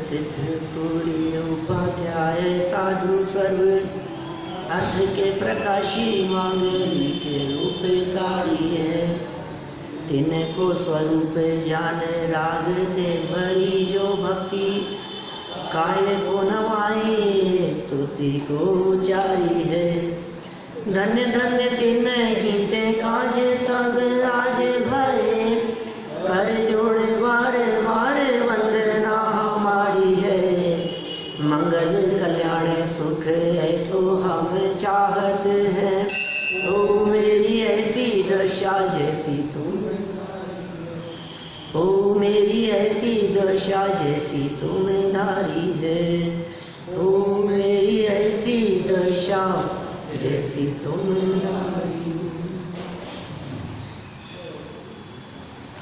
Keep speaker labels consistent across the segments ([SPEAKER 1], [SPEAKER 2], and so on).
[SPEAKER 1] सिद्ध सूर्य उपाध्याय साधु सर्व अर्थ के प्रकाशी मांगली के रूपकारी है। तिनको स्वरूप जान राग ते भरी जो भक्ति काय को नवाई स्तुति को उचारी है। धन्य धन्य तिन गीते काज सब आज भरे कर जोड़े बारे बारे वंदना हमारी है। मंगल कल्याण सुख ऐसो हम चाहत है। ओ मेरी ऐसी दशा जैसी तुम, ओ मेरी ऐसी दशा जैसी तुम धारी है। ओ मेरी ऐसी दशा जैसी तुम धारी।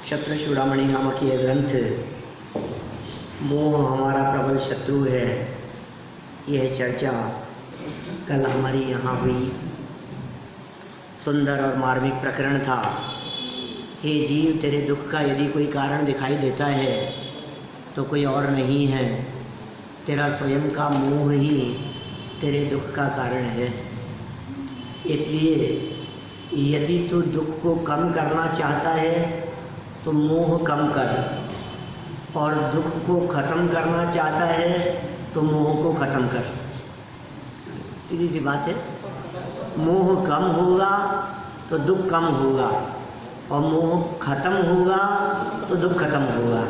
[SPEAKER 1] शत्रुचूड़ामणि नामक ये ग्रंथ मोह हमारा प्रबल शत्रु है, यह चर्चा कल हमारी यहाँ हुई। सुंदर और मार्मिक प्रकरण था। हे जीव, तेरे दुख का यदि कोई कारण दिखाई देता है तो कोई और नहीं है, तेरा स्वयं का मोह ही तेरे दुख का कारण है। इसलिए यदि तू दुख को कम करना चाहता है तो मोह कम कर, और दुख को ख़त्म करना चाहता है तो मोह को ख़त्म कर। सीधी सी बात है। मोह कम होगा तो दुख कम होगा, और मोह खत्म होगा तो दुख खत्म होगा।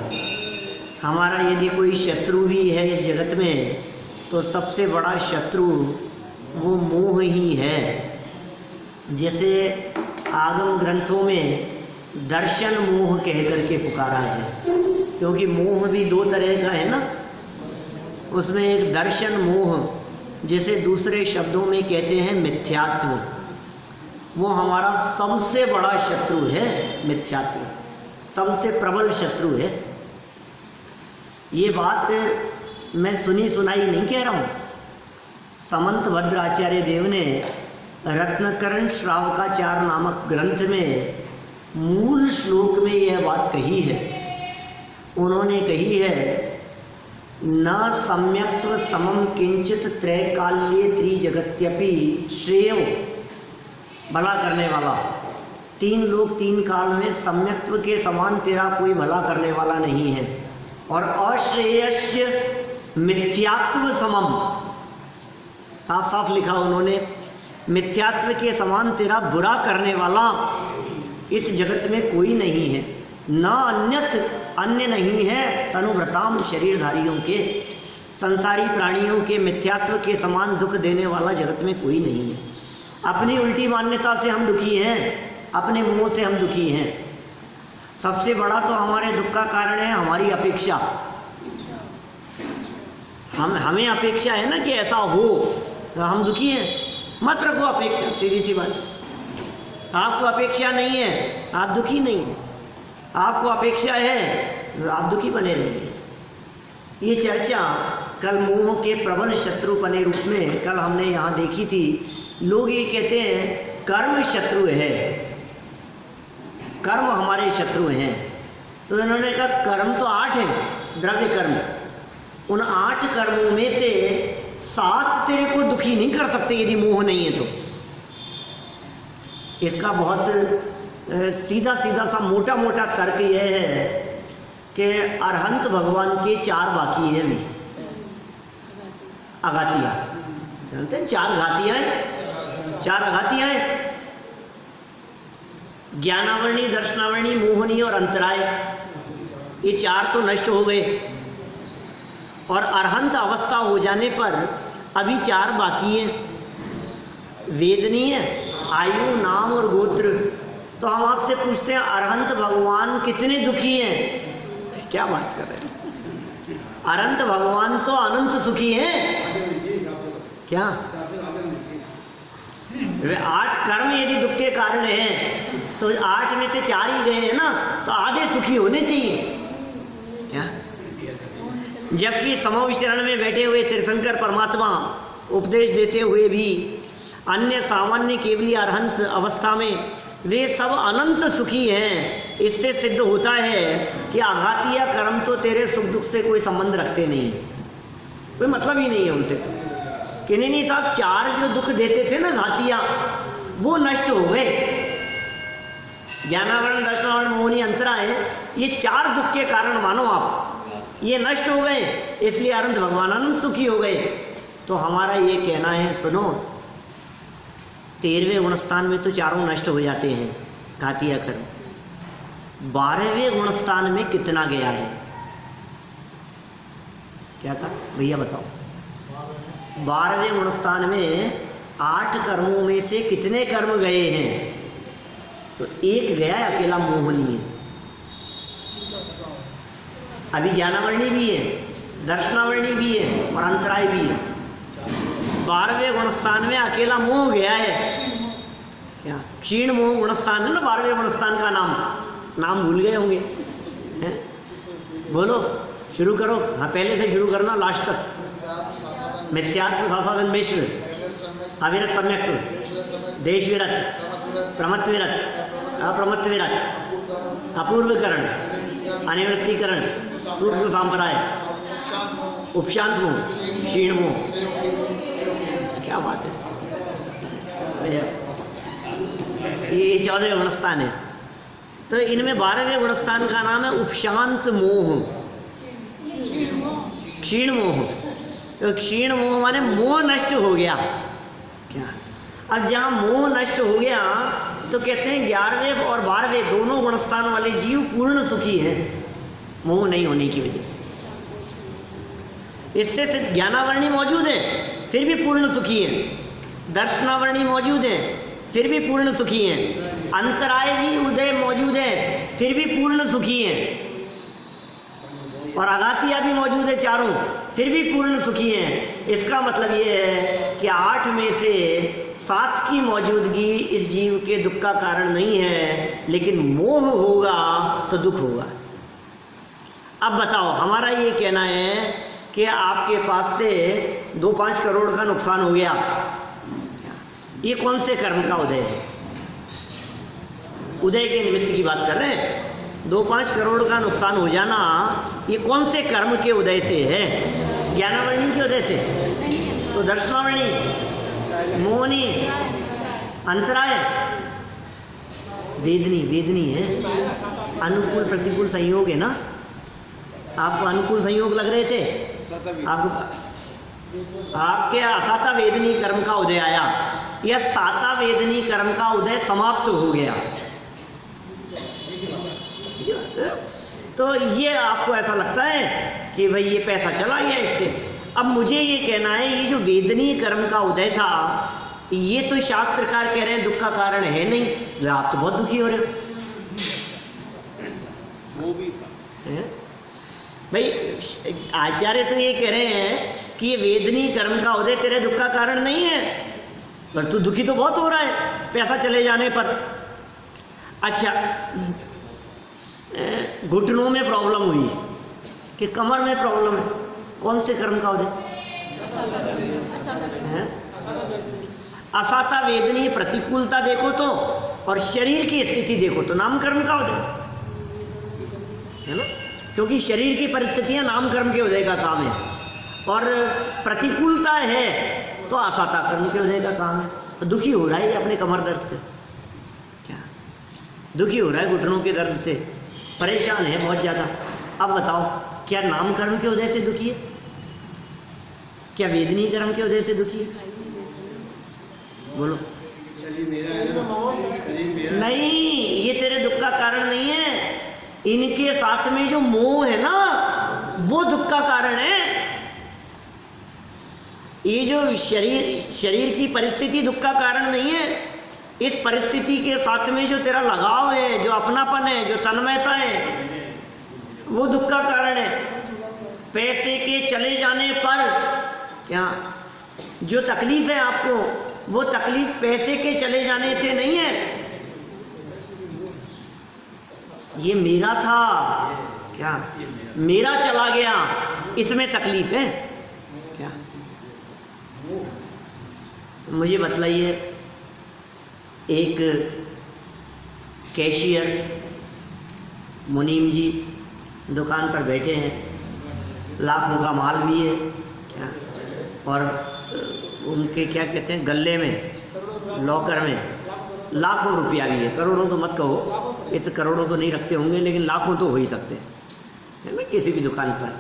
[SPEAKER 1] हमारा यदि कोई शत्रु भी है इस जगत में तो सबसे बड़ा शत्रु वो मोह ही है। जैसे आगम ग्रंथों में दर्शन मोह कह करके पुकारा है, क्योंकि मोह भी दो तरह का है ना। उसमें एक दर्शन मोह, जिसे दूसरे शब्दों में कहते हैं मिथ्यात्व, वो हमारा सबसे बड़ा शत्रु है। मिथ्यात्व सबसे प्रबल शत्रु है। ये बात मैं सुनी सुनाई नहीं कह रहा हूँ। समंत भद्राचार्य देव ने रत्नकरण श्रावकाचार नामक ग्रंथ में मूल श्लोक में यह बात कही है। उन्होंने कही है, न सम्यक्त्व समम किंचित त्रैकाल्ये त्रिजगत्यपि श्रेयो, भला करने वाला। तीन लोग तीन काल में सम्यक्त्व के समान तेरा कोई भला करने वाला नहीं है। और अश्रेयश्च मिथ्यात्व समम, साफ साफ लिखा उन्होंने, मिथ्यात्व के समान तेरा बुरा करने वाला इस जगत में कोई नहीं है। न अन्य नहीं है तनुभृताम, शरीरधारियों के, संसारी प्राणियों के मिथ्यात्व के समान दुख देने वाला जगत में कोई नहीं है। अपनी उल्टी मान्यता से हम दुखी हैं, अपने मोह से हम दुखी हैं। सबसे बड़ा तो हमारे दुख का कारण है हमारी अपेक्षा। हमें अपेक्षा है ना कि ऐसा हो, तो हम दुखी हैं। मत रखो अपेक्षा, सीधी सी बात। आपको अपेक्षा नहीं है, आप दुखी नहीं हैं। आपको अपेक्षा है, आप दुखी बने रहेंगे। ये चर्चा कल मोह के प्रबल शत्रुपने रूप में कल हमने यहाँ देखी थी। लोग ये कहते हैं कर्म शत्रु है, कर्म हमारे शत्रु हैं। तो इन्होंने कहा कर्म तो 8 हैं, द्रव्य कर्म। उन 8 कर्मों में से 7 तेरे को दुखी नहीं कर सकते यदि मोह नहीं है तो। इसका बहुत सीधा सीधा सा मोटा मोटा तर्क यह है कि अरहंत भगवान के 4 बाकी हैं भी। अघातियाँ जानते हैं, 4 घातियाँ हैं, 4 अघातियाँ हैं। ज्ञानावरणी, दर्शनावरणी, मोहनी और अंतराय, ये 4 तो नष्ट हो गए। और अरहंत अवस्था हो जाने पर अभी 4 बाकी हैं, वेदनीय, आयु, नाम और गोत्र। तो हम आपसे पूछते हैं अरहंत भगवान कितने दुखी हैं? क्या बात कर रहे हैं? अरहंत भगवान तो अनंत सुखी हैं। क्या 8 कर्म यदि दुख के कारण हैं तो 8 में से 4 ही गए हैं ना, तो आधे सुखी होने चाहिए। क्या? जबकि समविचरण में बैठे हुए तीर्थंकर परमात्मा उपदेश देते हुए भी अन्य सामान्य केवली अरहंत अवस्था में वे सब अनंत सुखी हैं। इससे सिद्ध होता है कि आघातिया कर्म तो तेरे सुख दुख से कोई संबंध रखते नहीं है, कोई मतलब ही नहीं है उनसे। तो कि नहीं साहब, चार जो दुख देते थे ना घातिया, वो नष्ट हो गए। ज्ञानावरण, दर्शनावरण, मोहनी, अंतरा है, ये चार दुख के कारण मानो आप, ये नष्ट हो गए, इसलिए अनंत भगवान अनंत सुखी हो गए। तो हमारा ये कहना है, सुनो, 13वें गुणस्थान में तो चारों नष्ट हो जाते हैं घातिया कर्म, 12वें गुणस्थान में कितना गया है? क्या था भैया बताओ? 12वें गुणस्थान में 8 कर्मों में से कितने कर्म गए हैं? तो एक गया है, अकेला मोहनीय। अभी ज्ञानावरणी भी है, दर्शनावरणी भी है और अंतराय भी है। 12वें गुणस्थान में अकेला मोह गया है। क्या क्षीण मोह गुणस्थान है ना 12वें गुणस्थान का नाम भूल गए होंगे हैं? बोलो, शुरू करो। हाँ, पहले से शुरू करना, लास्ट तक। मिथ्यात्व, सासाधन, मिश्र, अविरत, सम्यक, देश विरत, प्रमत्त विरत, अप्रमत्त विरत, अपूर्वकरण, अनिवृत्तिकरण, सूक्ष्म सांप्राय, उपशांत मोह, क्षीण मोह। क्या बात है, ये 14वें गुणस्थान है। तो इनमें 12वें गुणस्थान का नाम है उपशांत मोह, क्षीण मोह। तो क्षीण मोह माने मोह नष्ट हो गया। क्या अब जहाँ मोह नष्ट हो गया तो कहते हैं 11वें और 12वें दोनों गुणस्थान वाले जीव पूर्ण सुखी हैं, मोह नहीं होने की वजह से। इससे सिर्फ ज्ञानावरणी मौजूद है, फिर भी पूर्ण सुखी है। दर्शनावरणी मौजूद है, फिर भी पूर्ण सुखी है। अंतराय भी उदय मौजूद है, फिर भी पूर्ण सुखी है। और आघातिया भी मौजूद है चारों, फिर भी पूर्ण सुखी हैं। इसका मतलब ये है कि 8 में से 7 की मौजूदगी इस जीव के दुख का कारण नहीं है, लेकिन मोह होगा तो दुख होगा। अब बताओ, हमारा ये कहना है कि आपके पास से 2-5 करोड़ का नुकसान हो गया, ये कौन से कर्म का उदय है? उदय के निमित्त की बात कर रहे हैं। 2-5 करोड़ का नुकसान हो जाना, ये कौन से कर्म के उदय से है? ज्ञानावरणी के उदय से? तो दर्शनावरणी, मोहनी, अंतराय, वेदनी है। अनुकूल प्रतिकूल संयोग है ना? आपको अनुकूल संयोग लग रहे थे, आपके असाता वेदनी कर्म का उदय आया, या साता वेदनी कर्म का उदय समाप्त हो गया। तो ये आपको ऐसा लगता है कि भाई ये पैसा चला गया इससे। अब मुझे ये कहना है, ये जो वेदनी कर्म का उदय था, ये तो शास्त्रकार कह रहे हैं दुख का कारण है नहीं, आप तो बहुत दुखी हो रहे हो। वो भी था भाई, आचार्य तो ये कह रहे हैं कि ये वेदनी कर्म का उदय तेरे दुख का कारण नहीं है, पर तू दुखी तो बहुत हो रहा है पैसा चले जाने पर। अच्छा, घुटनों में प्रॉब्लम हुई कि कमर में प्रॉब्लम है, कौन से कर्म का उदय? असाता वेदनी प्रतिकूलता देखो तो, और शरीर की स्थिति देखो तो नाम कर्म का उदय है ना, क्योंकि शरीर की परिस्थितियां नाम कर्म के उदय का काम है, और प्रतिकूलता है तो असाता कर्म के उदय का काम है। तो दुखी हो रहा है ये अपने कमर दर्द से, क्या दुखी हो रहा है घुटनों के दर्द से, परेशान है बहुत ज़्यादा। अब बताओ, क्या नाम कर्म के उदय से दुखी है? क्या वेदनी कर्म के उदय से दुखी है? बोलो। नहीं, ये तेरे दुख का कारण नहीं है, इनके साथ में जो मोह है ना, वो दुख का कारण है। ये जो शरीर की परिस्थिति दुख का कारण नहीं है, इस परिस्थिति के साथ में जो तेरा लगाव है, जो अपनापन है, जो तन्मयता है, वो दुख का कारण है। पैसे के चले जाने पर क्या जो तकलीफ है आपको, वो तकलीफ पैसे के चले जाने से नहीं है। ये मेरा था, क्या मेरा चला गया, इसमें तकलीफ है क्या? मुझे बतलाइए, एक कैशियर मुनीम जी दुकान पर बैठे हैं, लाखों का माल भी है क्या, और उनके क्या कहते हैं गले में लॉकर में लाखों रुपया भी है। करोड़ों तो मत कहो, ये तो करोड़ों तो नहीं रखते होंगे, लेकिन लाखों तो हो ही सकते हैं, है ना, किसी भी दुकान पर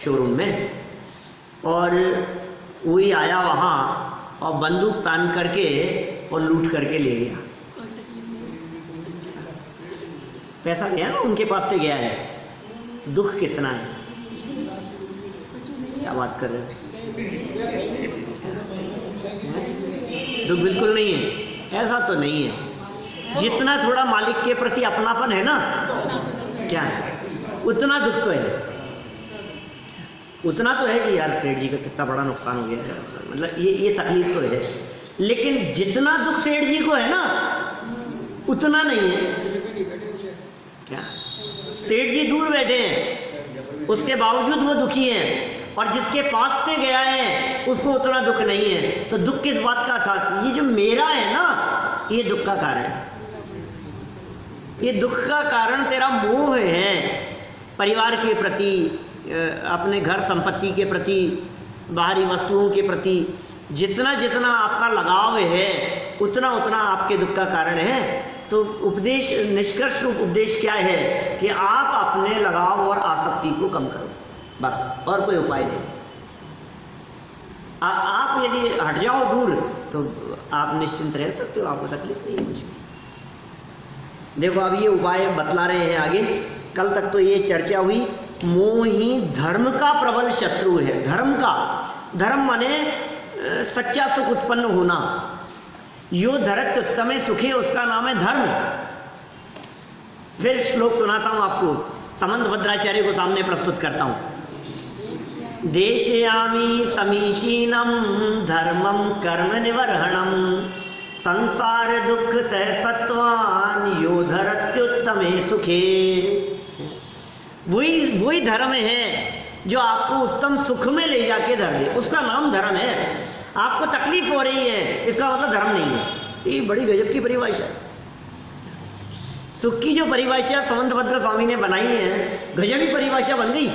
[SPEAKER 1] शोरूम में। और वही आया वहाँ और बंदूक तान करके और लूट करके ले गया। पैसा गया ना, उनके पास से गया है। दुख कितना है, क्या बात कर रहे हो? दुख बिल्कुल नहीं है, ऐसा तो नहीं है। जितना थोड़ा मालिक के प्रति अपनापन है ना, क्या है, उतना दुख तो है। उतना तो है कि यार सेठ जी का कितना बड़ा नुकसान हो गया है, मतलब ये तकलीफ तो है। लेकिन जितना दुख सेठ जी को है ना, उतना नहीं है। क्या सेठ जी दूर बैठे हैं, उसके बावजूद वो दुखी हैं, और जिसके पास से गया है उसको उतना दुख नहीं है। तो दुख किस बात का था? ये जो मेरा है ना, ये दुख का कारण है। ये दुख का कारण तेरा मोह है परिवार के प्रति, अपने घर संपत्ति के प्रति, बाहरी वस्तुओं के प्रति। जितना जितना आपका लगाव है, उतना उतना आपके दुख का कारण है। तो उपदेश, निष्कर्ष रूप उपदेश क्या है कि आप अपने लगाव और आसक्ति को कम करो, बस, और कोई उपाय नहीं। आप यदि हट जाओ दूर तो आप निश्चिंत रह सकते हो, आपको तकलीफ नहीं है कुछ भी। देखो अब ये उपाय बतला रहे हैं आगे। कल तक तो ये चर्चा हुई, मोह ही धर्म का प्रबल शत्रु है। धर्म का, धर्म माने सच्चा सुख उत्पन्न होना। यो धरत्युत्तमे सुखे, उसका नाम है धर्म। फिर श्लोक सुनाता हूं आपको, समंत भद्राचार्य को सामने प्रस्तुत करता हूं। देशयामि समीचीनम धर्मम कर्म निवर्हणम संसार दुख तय सत्वान यो धरत्युत्तमे सुखे। वही धर्म है जो आपको उत्तम सुख में ले जाके धर दे, उसका नाम धर्म है। आपको तकलीफ हो रही है, इसका मतलब धर्म नहीं है। ये बड़ी गजब की परिभाषा है। सुख की जो परिभाषा समंत भद्र स्वामी ने बनाई है, गजब की परिभाषा बन गई।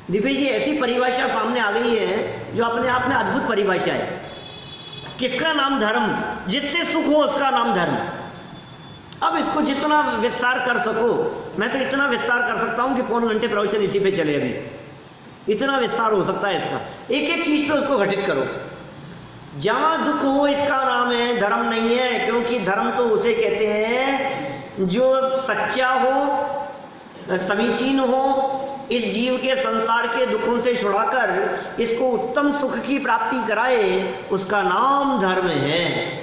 [SPEAKER 1] दिव्य जी, ऐसी परिभाषा सामने आ गई है जो अपने आप में अद्भुत परिभाषा है। किसका नाम धर्म? जिससे सुख हो उसका नाम धर्म। अब इसको जितना विस्तार कर सको, मैं तो इतना विस्तार कर सकता हूं कि पौन घंटे प्रवचन इसी पे चले। अभी इतना विस्तार हो सकता है इसका, एक एक चीज पे उसको घटित करो। जहां दुख हो इसका नाम है धर्म नहीं है, क्योंकि धर्म तो उसे कहते हैं जो सच्चा हो, समीचीन हो, इस जीव के संसार के दुखों से छुड़ाकर इसको उत्तम सुख की प्राप्ति कराए, उसका नाम धर्म है।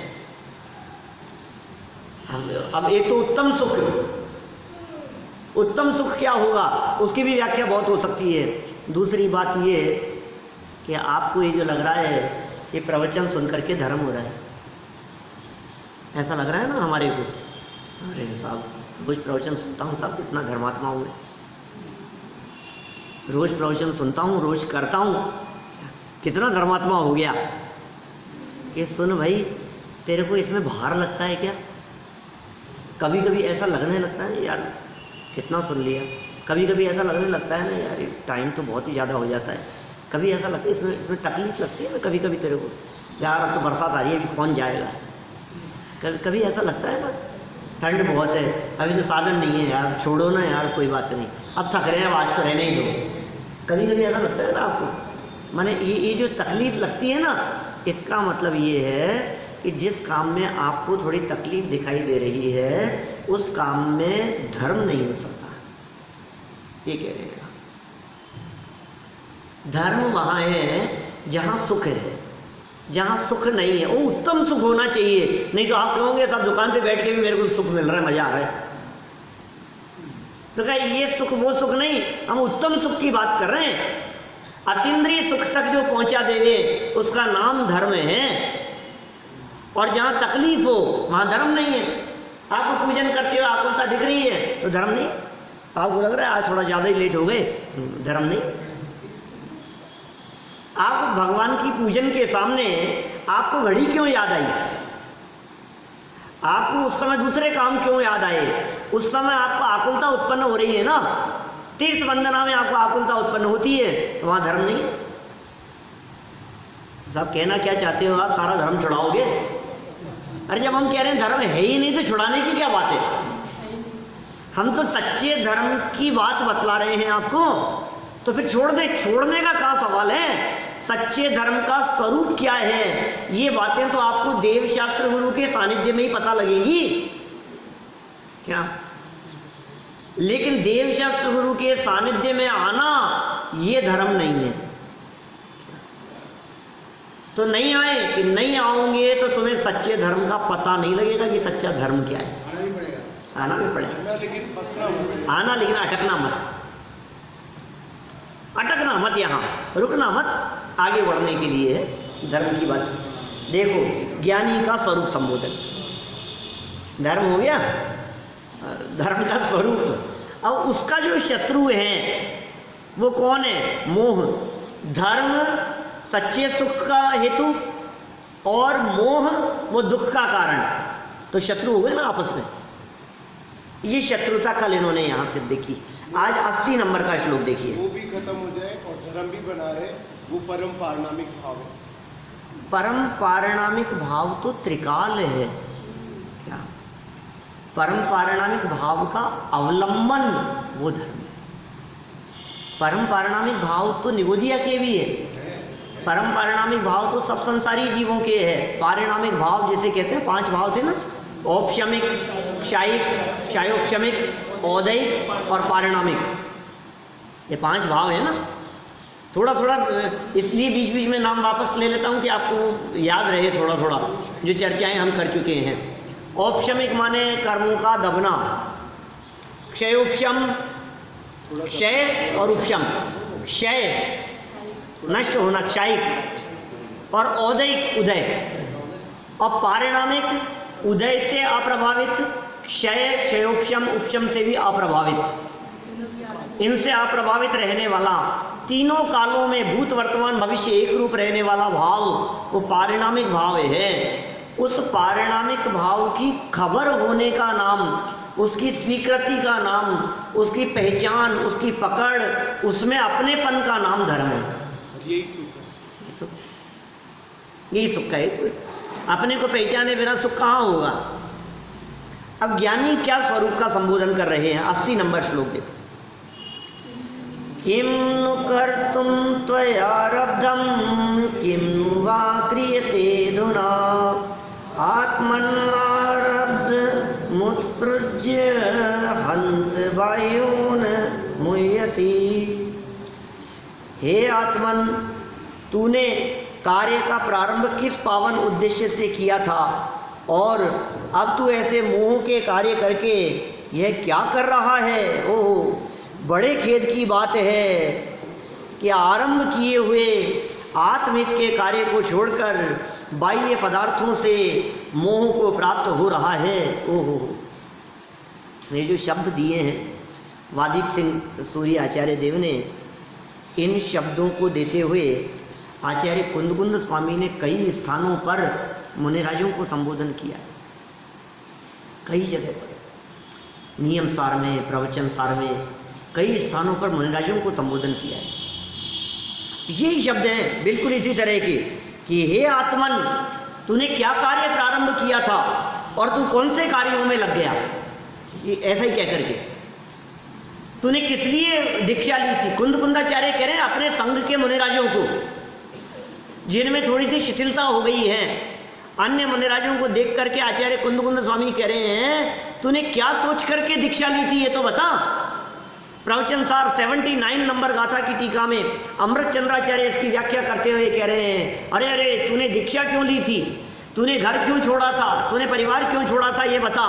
[SPEAKER 1] अब एक तो उत्तम सुख, उत्तम सुख क्या होगा उसकी भी व्याख्या बहुत हो सकती है। दूसरी बात ये कि आपको ये जो लग रहा है कि प्रवचन सुन करके धर्म हो रहा है, ऐसा लग रहा है ना हमारे को, अरे साहब रोज प्रवचन सुनता हूँ साहब, कितना धर्मात्मा हूँ मैं, रोज प्रवचन सुनता हूँ, रोज करता हूँ, कितना धर्मात्मा हो गया। कि सुन भाई, तेरे को इसमें भार लगता है क्या? कभी कभी ऐसा लगने लगता है यार कितना सुन लिया, कभी कभी ऐसा लगने लगता है ना यार टाइम तो बहुत ही ज़्यादा हो जाता है, कभी ऐसा लगता है इसमें तकलीफ लगती है ना कभी कभी तेरे को, यार अब तो बरसात आ रही है, अभी कौन जाएगा। कभी कभी ऐसा लगता है ना ठंड बहुत है, अभी तो साधन नहीं है यार, छोड़ो ना यार, कोई बात नहीं, अब थक रहे हैं, आज तो रहने ही दो। कभी कभी ऐसा लगता है ना आपको? माने ये जो तकलीफ लगती है ना, इसका मतलब ये है कि जिस काम में आपको थोड़ी तकलीफ दिखाई दे रही है उस काम में धर्म नहीं हो सकता, ये कह रहे हैं। धर्म वहां है जहां सुख है, जहां सुख नहीं है वो उत्तम सुख होना चाहिए। नहीं तो आप कहोगे सब दुकान पे बैठ के भी मेरे को सुख मिल रहा है, मजा आ रहा है, तो क्या ये सुख वो सुख नहीं, हम उत्तम सुख की बात कर रहे हैं। अतीन्द्रिय सुख तक जो पहुंचा देवे उसका नाम धर्म है। और जहां तकलीफ हो वहां धर्म नहीं है। आपको पूजन करते हुए आकुलता दिख रही है तो धर्म नहीं। आपको लग रहा है आज थोड़ा ज्यादा ही लेट हो गए, धर्म नहीं। आप भगवान की पूजन के सामने आपको घड़ी क्यों याद आई? आपको उस समय दूसरे काम क्यों याद आए? उस समय आपको आकुलता उत्पन्न हो रही है ना, तीर्थ वंदना में आपको आकुलता उत्पन्न होती है, तो वहां धर्म नहीं। साहब कहना क्या चाहते हो आप? सारा धर्म छुड़ाओगे? अरे जब हम कह रहे हैं धर्म है ही नहीं तो छुड़ाने की क्या बात है? हम तो सच्चे धर्म की बात बतला रहे हैं आपको, तो फिर छोड़ने का क्या सवाल है? सच्चे धर्म का स्वरूप क्या है, ये बातें तो आपको देव शास्त्र गुरु के सानिध्य में ही पता लगेगी क्या? लेकिन देव शास्त्र गुरु के सानिध्य में आना ये धर्म नहीं है। तो नहीं आए कि नहीं आओगे तो तुम्हें सच्चे धर्म का पता नहीं लगेगा कि सच्चा धर्म क्या है। आना भी पड़ेगा,
[SPEAKER 2] लेकिन फंसना मत,
[SPEAKER 1] आना लेकिन अटकना मत, अटकना मत, यहाँ रुकना मत, आगे बढ़ने के लिए है धर्म की बात। देखो ज्ञानी का स्वरूप संबोधन, धर्म हो गया, धर्म का स्वरूप। अब उसका जो शत्रु है वो कौन है? मोह। धर्म सच्चे सुख का हेतु और मोह वो दुख का कारण, तो शत्रु हो गए ना आपस में। ये शत्रुता कल इन्होंने यहां सिद्ध की। आज 80 नंबर का श्लोक देखिए।
[SPEAKER 2] वो भी खत्म हो जाए और धर्म भी बना रहे, वो परम पारणामिक भाव है।
[SPEAKER 1] परम पारणामिक भाव तो त्रिकाल है क्या? परम पारणामिक भाव का अवलंबन वो धर्म। परम पारणामिक भाव तो निगोदिया के भी है, परम पारिणामिक भाव तो सब संसारी जीवों के है। पारिणामिक भाव जैसे कहते हैं 5 भाव थे ना, औपशमिक, क्षायिक, क्षायोपशमिक, औदैक और पारिणामिक, ये 5 भाव है ना। थोड़ा थोड़ा इसलिए बीच बीच में नाम वापस ले लेता हूँ कि आपको याद रहे थोड़ा थोड़ा जो चर्चाएं हम कर चुके हैं। औपशमिक माने कर्मों का दबना, क्षयोपशम क्षय और उपशम, क्षय नष्ट होना क्षायिक, और औदैक उदय, और पारिणामिक उदय से अप्रभावित, क्षय क्षयोपशम उपशम से भी अप्रभावित। इनसे अप्रभावित रहने वाला, तीनों कालों में भूत वर्तमान भविष्य एक रूप रहने वाला भाव वो पारिणामिक भाव है। उस पारिणामिक भाव की खबर होने का नाम, उसकी स्वीकृति का नाम, उसकी पहचान, उसकी पकड़, उसमें अपनेपन का नाम धर्म है।
[SPEAKER 2] यही सुख है,
[SPEAKER 1] यही सुख है। तो अपने को पहचाने बिना सुख कहाँ होगा? अब ज्ञानी क्या स्वरूप का संबोधन कर रहे हैं? 80 नंबर श्लोक देखो। किम नु कर्तुम त्वयारब्धम किम नु वा क्रियते धुना आत्मन्नारब्ध मुत्सृज्य हन्त वायुन मुह्यसि। हे आत्मन, तूने कार्य का प्रारंभ किस पावन उद्देश्य से किया था, और अब तू ऐसे मोह के कार्य करके यह क्या कर रहा है? ओह, बड़े खेद की बात है कि आरंभ किए हुए आत्महित के कार्य को छोड़कर बाह्य पदार्थों से मोह को प्राप्त हो रहा है। ओहो, ये जो शब्द दिए हैं वादीप सिंह सूर्य आचार्य देव ने, इन शब्दों को देते हुए आचार्य कुंदकुंद स्वामी ने कई स्थानों पर मुनिराजों को संबोधन किया, कई जगह पर, नियम सार में, प्रवचन सार में, कई स्थानों पर मुनिराजों को संबोधन किया है। यही शब्द हैं बिल्कुल इसी तरह के कि हे आत्मन, तूने क्या कार्य प्रारंभ किया था और तू कौन से कार्यों में लग गया? ये ऐसा ही कह करके तूने किस लिए दीक्षा ली थी? कुंदकुंदाचार्य कह रहे हैं अपने संघ के मुनिराजों को, जिनमें थोड़ी सी शिथिलता हो गई है। अन्य मुनिराजों को देख करके आचार्य कुंदकुंद स्वामी कह रहे हैं तूने क्या सोच करके दीक्षा ली थी, ये तो बता। प्रवचन सार 79 नंबर गाथा की टीका में अमृत चंद्राचार्य इसकी व्याख्या करते हुए कह रहे हैं, अरे अरे तूने दीक्षा क्यों ली थी? तूने घर क्यों छोड़ा था? तूने परिवार क्यों छोड़ा था? ये बता।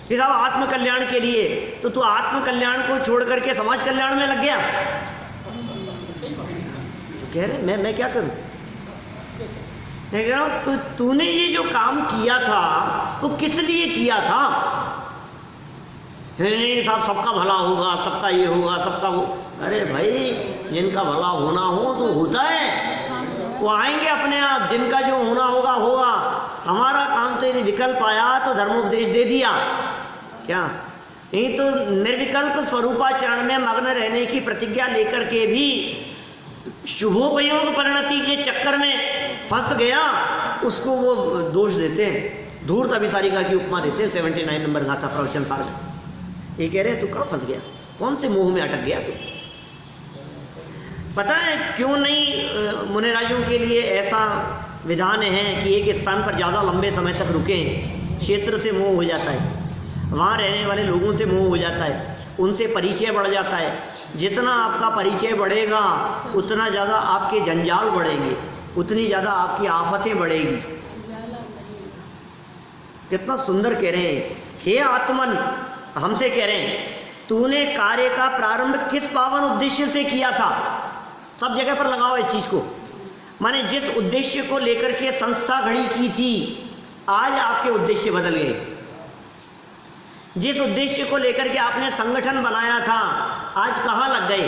[SPEAKER 1] कि साहब आत्मकल्याण के लिए, तो तू आत्मकल्याण को छोड़ करके समाज कल्याण में लग गया। तो कह रहे मैं क्या करूं? मैं कह रहा हूं तो तूने ये जो काम किया था वो किस लिए किया था? नहीं साहब सबका भला होगा, सबका ये होगा, सबका वो। अरे भाई, जिनका भला होना हो तो होता है, वो आएंगे अपने आप, जिनका जो होना होगा होगा। हमारा काम तो यदि विकल्प आया तो धर्मोपदेश दे दिया क्या, नहीं तो निर्विकल्प स्वरूपाचरण में मग्न रहने की प्रतिज्ञा लेकर के भी शुभोपयोग परिणति के चक्कर में फंस गया, उसको वो दोष देते हैं, धूर्त अभिसारिका की उपमा देते हैं 79 नंबर गाथा प्रवचन सार में। ये कह रहे हैं तू कहाँ फंस गया, कौन से मोह में अटक गया तू। पता है क्यों नहीं मुनिराजों के लिए ऐसा विधान है कि एक स्थान पर ज़्यादा लंबे समय तक रुकें, क्षेत्र से मोह हो जाता है, वहाँ रहने वाले लोगों से मोह हो जाता है, उनसे परिचय बढ़ जाता है। जितना आपका परिचय बढ़ेगा उतना ज़्यादा आपके जंजाल बढ़ेंगे, उतनी ज़्यादा आपकी आफतें बढ़ेगी। कितना सुंदर कह रहे हैं, हे आत्मन, हमसे कह रहे हैं तूने कार्य का प्रारंभ किस पावन उद्देश्य से किया था। सब जगह पर लगाओ इस चीज को, माने जिस उद्देश्य को लेकर के संस्था खड़ी की थी, आज आपके उद्देश्य बदल गए। जिस उद्देश्य को लेकर के आपने संगठन बनाया था, आज कहाँ लग गए।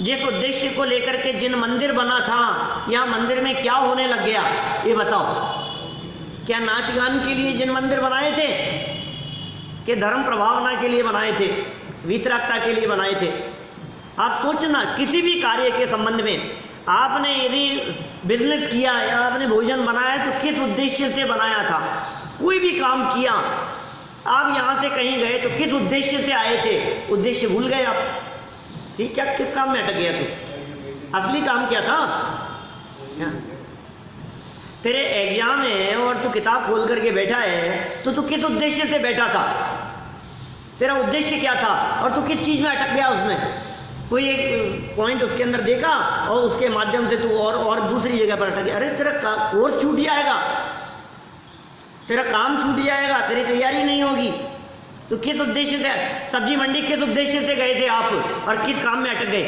[SPEAKER 1] जिस उद्देश्य को लेकर के जिन मंदिर बना था, यहाँ मंदिर में क्या होने लग गया ये बताओ। क्या नाच गान के लिए जिन मंदिर बनाए थे कि धर्म प्रभावना के लिए बनाए थे, वीतरागता के लिए बनाए थे। आप सोचना, किसी भी कार्य के संबंध में आपने यदि बिजनेस किया या आपने भोजन बनाया तो किस उद्देश्य से बनाया था। कोई भी काम किया, आप यहाँ से कहीं गए तो किस उद्देश्य से आए थे, उद्देश्य भूल गए आप। ठीक, क्या किस काम में अटक गया तू, असली काम क्या था। तेरे एग्जाम है और तू किताब खोल करके बैठा है तो तू किस उद्देश्य से बैठा था, तेरा उद्देश्य क्या था और तू किस चीज में अटक गया। उसमें कोई एक पॉइंट उसके अंदर देखा और उसके माध्यम से तू और दूसरी जगह पर अटक गया। अरे तेरा कोर्स छूट जाएगा, तेरा काम छूट जाएगा, तेरी तैयारी नहीं होगी। तो किस उद्देश्य से, सब्जी मंडी किस उद्देश्य से गए थे आप और किस काम में अटक गए।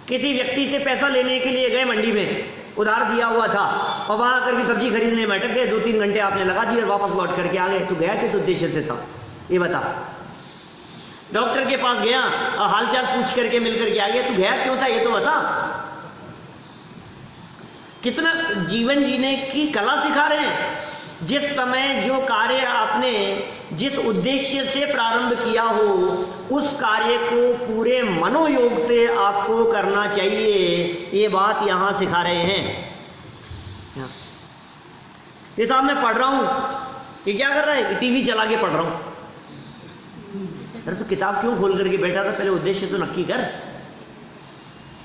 [SPEAKER 1] किसी व्यक्ति से पैसा लेने के लिए गए, मंडी में उधार दिया हुआ था और वहां आकर भी सब्जी खरीदने में अटक गए, 2-3 घंटे आपने लगा दिए और वापस लौट करके आ गए। तो गया किस उद्देश्य से था ये बता। डॉक्टर के पास गया और हालचाल पूछ करके मिल करके आ गया, तू गया क्यों था ये तो बता। कितना जीवन जीने की कला सिखा रहे हैं। जिस समय जो कार्य आपने जिस उद्देश्य से प्रारंभ किया हो, उस कार्य को पूरे मनोयोग से आपको करना चाहिए, ये बात यहां सिखा रहे हैं। ये साहब मैं पढ़ रहा हूं, ये क्या कर रहा है, टीवी चला के पढ़ रहा हूं। अरे तो किताब क्यों खोल करके बैठा था, पहले उद्देश्य तो नक्की कर।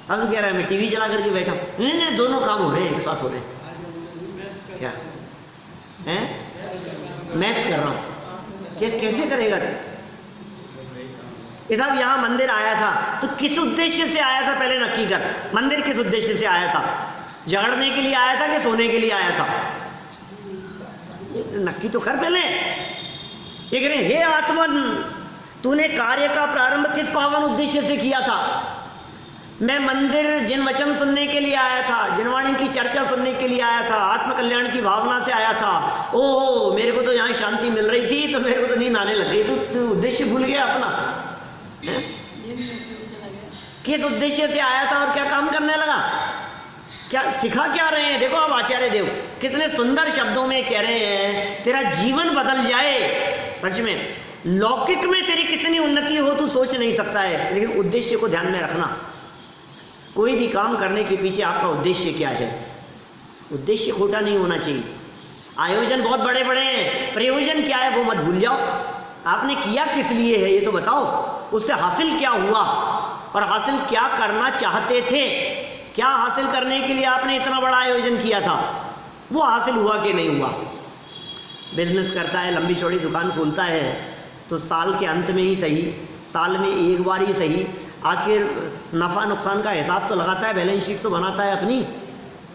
[SPEAKER 1] अब तो कह रहा है मैं टीवी चला करके बैठा। नहीं, दोनों काम हो रहे हैं, एक साथ हो रहे हैं। क्या है, मैच कर रहा हूं। कैसे करेगा तू। साहब यहाँ मंदिर आया था तो किस उद्देश्य से आया था, पहले नक्की कर। मंदिर किस उद्देश्य से आया था, झगड़ने के लिए आया था कि सोने के लिए आया था, नक्की तो कर पहले। ये कह रहे हे आत्मन, तूने कार्य का प्रारंभ किस पावन उद्देश्य से किया था। मैं मंदिर जिन वचन सुनने के लिए आया था, जिनवाणी की चर्चा सुनने के लिए आया था, आत्मकल्याण की भावना से आया था। ओहो, मेरे को तो यहाँ शांति मिल रही थी तो मेरे को तो नींद आने लग गई। तो उद्देश्य भूल गया अपना। किस उद्देश्य से आया था और क्या काम करने लगा, क्या सिखा क्या रहे हैं। देखो अब आचार्य देव कितने सुंदर शब्दों में कह रहे हैं, तेरा जीवन बदल जाए। सच में लौकिक में तेरी कितनी उन्नति हो तू सोच नहीं सकता है, लेकिन उद्देश्य को ध्यान में रखना। कोई भी काम करने के पीछे आपका उद्देश्य क्या है, उद्देश्य खोटा नहीं होना चाहिए। आयोजन बहुत बड़े बड़े हैं, प्रयोजन क्या है वो मत भूल जाओ। आपने किया किस लिए है ये तो बताओ, उससे हासिल क्या हुआ और हासिल क्या करना चाहते थे। क्या हासिल करने के लिए आपने इतना बड़ा आयोजन किया था, वो हासिल हुआ कि नहीं हुआ। बिजनेस करता है, लंबी चौड़ी दुकान खोलता है तो साल के अंत में ही सही, साल में एक बार ही सही, आखिर नफ़ा नुकसान का हिसाब तो लगाता है, बैलेंस शीट तो बनाता है अपनी।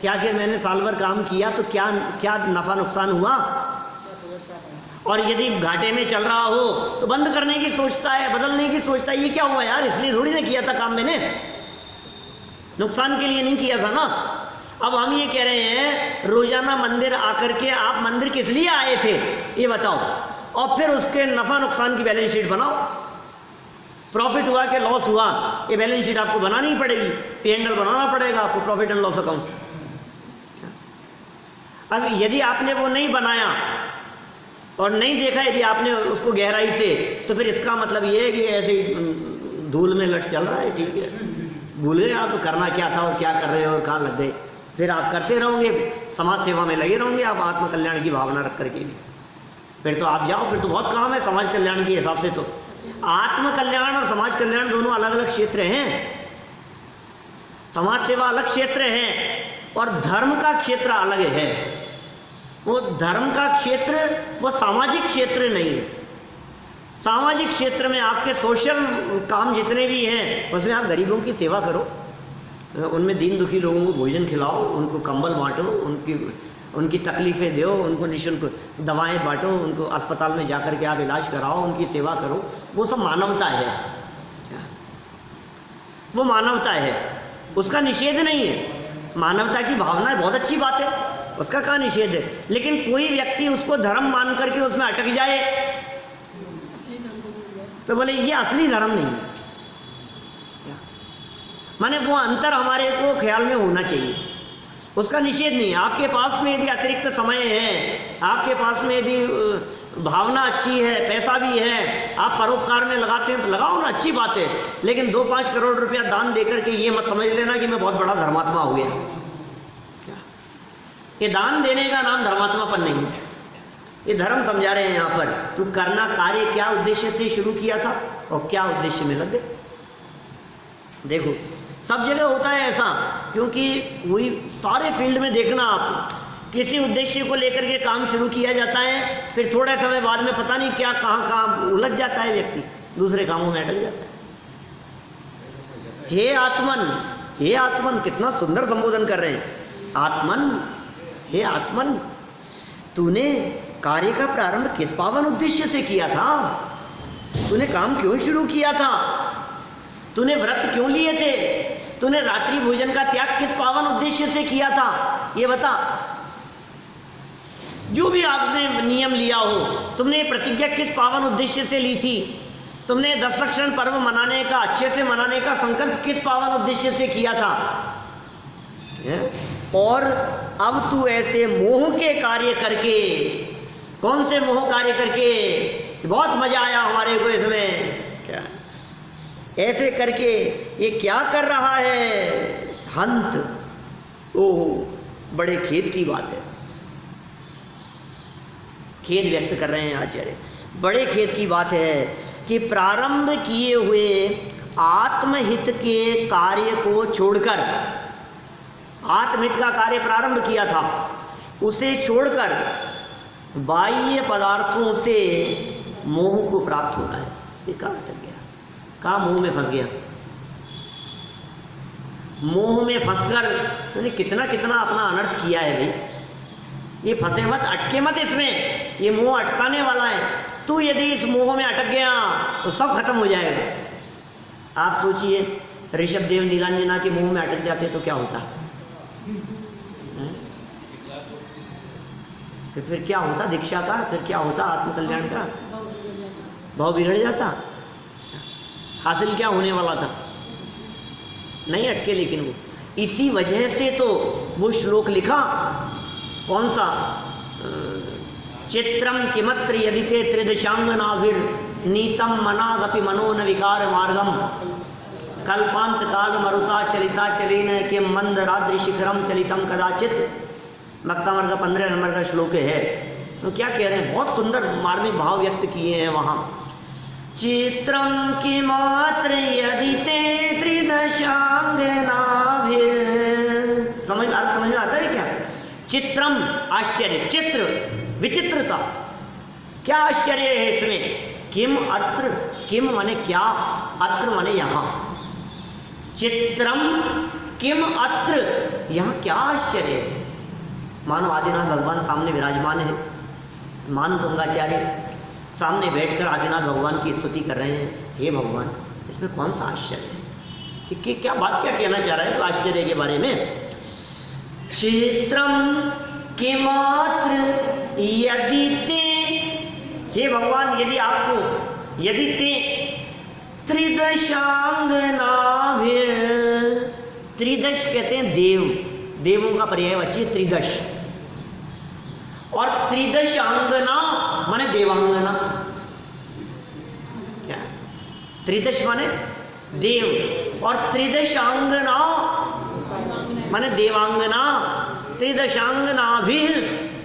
[SPEAKER 1] क्या आखिर मैंने साल भर काम किया तो क्या नफ़ा नुकसान हुआ। और यदि घाटे में चल रहा हो तो बंद करने की सोचता है, बदलने की सोचता है। ये क्या हुआ यार, इसलिए थोड़ी ना किया था काम, मैंने नुकसान के लिए नहीं किया था ना। अब हम ये कह रहे हैं रोजाना मंदिर आकर के आप मंदिर किस लिए आए थे ये बताओ, और फिर उसके नफा नुकसान की बैलेंस शीट बनाओ। प्रॉफिट हुआ कि लॉस हुआ, ये बैलेंस शीट आपको बनानी पड़ेगी, P&L बनाना पड़ेगा आपको, प्रॉफिट एंड लॉस अकाउंट। अब यदि आपने वो नहीं बनाया और नहीं देखा यदि आपने उसको गहराई से, तो फिर इसका मतलब ये है कि ऐसे धूल में लट चल रहा है, ठीक है, भूल गए आप तो करना क्या था और क्या कर रहे हो और कहाँ लग गए। फिर आप करते रहोगे, समाज सेवा में लगे रहोगे आप आत्म कल्याण की भावना रख करके भी। फिर तो आप जाओ, फिर तो बहुत काम है समाज कल्याण के हिसाब से। तो आत्म कल्याण और समाज कल्याण दोनों अलग अलग क्षेत्र हैं। समाज सेवा अलग क्षेत्र है और धर्म का क्षेत्र अलग है। वो धर्म का क्षेत्र वो सामाजिक क्षेत्र नहीं है। सामाजिक क्षेत्र में आपके सोशल काम जितने भी हैं उसमें आप गरीबों की सेवा करो, उनमें दीन दुखी लोगों को भोजन खिलाओ, उनको कंबल बांटो, उनकी तकलीफ़ें दो, उनको निःशुल्क दवाएं बांटो, उनको अस्पताल में जाकर के आप इलाज कराओ, उनकी सेवा करो। वो सब मानवता है, वो मानवता है, उसका निषेध नहीं है। मानवता की भावना बहुत अच्छी बात है, उसका क्या निषेध है। लेकिन कोई व्यक्ति उसको धर्म मान करके उसमें अटक जाए तो बोले ये असली धर्म नहीं है। माने वो अंतर हमारे को ख्याल में होना चाहिए, उसका निषेध नहीं है। आपके पास में यदि अतिरिक्त समय है, आपके पास में यदि भावना अच्छी है, पैसा भी है, आप परोपकार में लगाते हैं तो लगाओ ना, अच्छी बात है। लेकिन 2-5 करोड़ रुपया दान देकर के ये मत समझ लेना कि मैं बहुत बड़ा धर्मात्मा हो गया। क्या ये दान देने का नाम धर्मात्मापन नहीं है, ये धर्म समझा रहे हैं यहाँ पर। तू करना कार्य क्या उद्देश्य से शुरू किया था और क्या उद्देश्य में लग गए। देखो सब जगह होता है ऐसा, क्योंकि वही सारे फील्ड में देखना आप, किसी उद्देश्य को लेकर के काम शुरू किया जाता है, फिर थोड़े समय बाद में पता नहीं क्या कहाँ उलझ जाता है व्यक्ति, दूसरे कामों में अटक जाता है। हे आत्मन, हे आत्मन, कितना सुंदर संबोधन कर रहे हैं। आत्मन, हे आत्मन, तूने कार्य का प्रारंभ किस पावन उद्देश्य से किया था? तूने काम क्यों शुरू किया था? तूने व्रत क्यों लिए थे? तूने रात्रि भोजन का त्याग किस पावन उद्देश्य से किया था? ये बता। जो भी आपने नियम लिया हो, तुमने प्रतिज्ञा किस पावन उद्देश्य से ली थी? तुमने 10 लक्षण पर्व मनाने का, अच्छे से मनाने का संकल्प किस पावन उद्देश्य से किया था? और अब तू ऐसे मोह के कार्य करके, कौन से मोह कार्य करके, बहुत मजा आया हमारे को इसमें, क्या ऐसे करके ये क्या कर रहा है? हंत। ओह, बड़े खेद की बात है, खेद व्यक्त कर रहे हैं आचार्य। बड़े खेद की बात है कि प्रारंभ किए हुए आत्महित के कार्य को छोड़कर, आत्महित का कार्य प्रारंभ किया था, उसे छोड़कर बाह्य पदार्थों से मोह को प्राप्त होना है। ये कहाँ अटक गया, कहाँ मोह में फंस गया? मोह में फंसकर तूने कितना कितना अपना अनर्थ किया है भाई। ये फंसे मत, अटके मत इसमें, ये मोह अटकाने वाला है। तू यदि इस मोह में अटक गया तो सब खत्म हो जाएगा। आप सोचिए, ऋषभ देव नीलांजना के मोह में अटक जाते तो क्या होता? तो फिर क्या होता दीक्षा का? फिर क्या होता आत्मकल्याण का? भाव बिगड़ जाता। हासिल क्या होने वाला था? नहीं अटके। लेकिन वो इसी वजह से तो वो श्लोक लिखा, कौन सा? चित्रम किमत्र यदि ते त्रिदशांग नाभिर नीतम मनागपि मनोन विकार मार्गम कल्पांत काल मरुता चलिता चलीन किम मंद रात्रि शिखरम चलितम कदाचित। भक्तामर का 15 नंबर का श्लोक है। तो क्या कह रहे हैं? बहुत सुंदर मार्मिक भाव व्यक्त किए हैं वहां। चित्रम किमात्र यदि ते त्रिदशांग नाभिर, समझ में आता है क्या? चित्रम आश्चर्य, चित्र विचित्रता, क्या आश्चर्य है इसमें? किम अत्र, किम माने क्या, अत्र माने यहाँ। चित्रम किम अत्र, यहाँ क्या आश्चर्य है? मानो आदिनाथ भगवान सामने विराजमान है, मान गंगाचार्य सामने बैठकर आदिनाथ भगवान की स्तुति कर रहे हैं। हे भगवान, इसमें कौन सा आश्चर्य है? कि क्या बात क्या कहना चाह रहा है तो आश्चर्य के बारे में? क्षेत्रम किमात्र यदि ते, हे भगवान यदि आपको, यदि ते त्रिदशांग नाभिर, त्रिदश कहते हैं देव, देवों का पर्यायवाची त्रिदश। त्रिदशांगना माने देवांगना। क्या त्रिदश माने देव और त्रिदशांगना माने देवांगना। त्रिदशांगना भी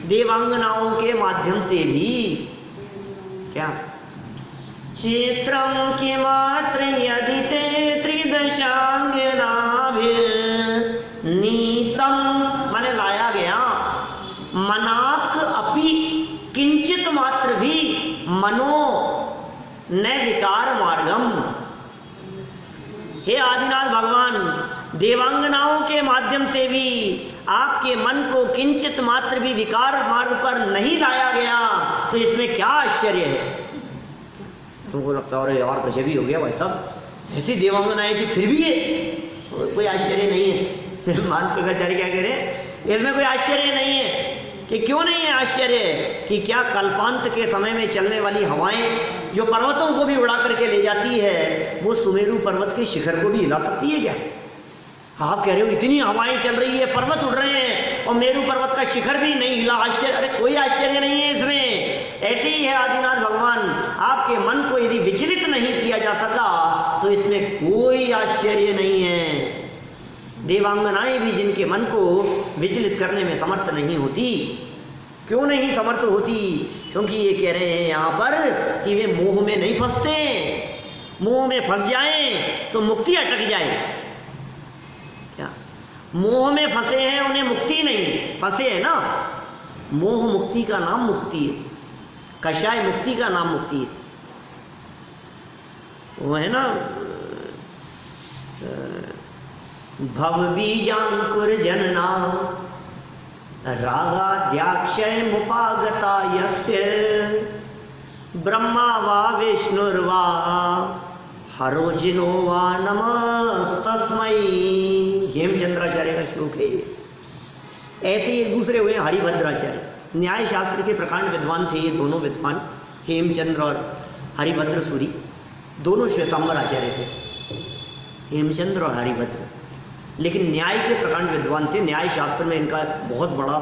[SPEAKER 1] देवांगनाओं के माध्यम से भी क्या चित्रम के मात्र यदि ते त्रिदशांगना भी नीतम माने लाया गया मनाक अपि किंचित मात्र भी मनो न विकार मार्गम। हे आदिनाथ भगवान, देवांगनाओं के माध्यम से भी आपके मन को किंचित मात्र भी विकार मार्ग पर नहीं लाया गया, तो इसमें क्या आश्चर्य है। तुमको लगता है यार गजब ही हो गया भाई साहब, ऐसी देवांगनाएं थी फिर भी ये कोई आश्चर्य नहीं है। मानसिकाचार्य क्या कह रहे हैं, इसमें कोई आश्चर्य नहीं है। कि क्यों नहीं है आश्चर्य, कि क्या कल्पांत के समय में चलने वाली हवाएं जो पर्वतों को भी उड़ा करके ले जाती है, वो सुमेरु पर्वत के शिखर को भी हिला सकती है क्या? आप कह रहे हो इतनी हवाएं चल रही है, पर्वत उड़ रहे हैं और मेरु पर्वत का शिखर भी नहीं हिला, आश्चर्य? अरे कोई आश्चर्य नहीं है इसमें। ऐसे ही है आदिनाथ भगवान, आपके मन को यदि विचलित नहीं किया जा सका तो इसमें कोई आश्चर्य नहीं है। देवांगनाएं भी जिनके मन को विचलित करने में समर्थ नहीं होती, क्यों नहीं समर्थ होती? क्योंकि ये कह रहे हैं यहाँ पर कि वे मोह में नहीं फंसते। मोह में फंस जाएं तो मुक्ति अटक जाए। क्या मोह में फंसे हैं उन्हें मुक्ति नहीं, फंसे है ना। मोह मुक्ति का नाम मुक्ति है, कषाय मुक्ति का नाम मुक्ति है। वो है ना भव बीजांकुर जनना रागाद्याक्षय मुपागता यस्य ब्रह्मा वा विष्णुर्वा हरो जिनो वा नमस्तस्मै। हेमचंद्राचार्य का श्लोक है। ऐसे एक दूसरे हुए हरिभद्राचार्य, न्याय शास्त्र के प्रकांड विद्वान थे ये दोनों विद्वान, हेमचंद्र और हरिभद्र सूरी, दोनों श्वेतांबर आचार्य थे, हेमचंद्र और हरिभद्र। लेकिन न्याय के प्रकांड विद्वान थे, न्याय शास्त्र में इनका बहुत बड़ा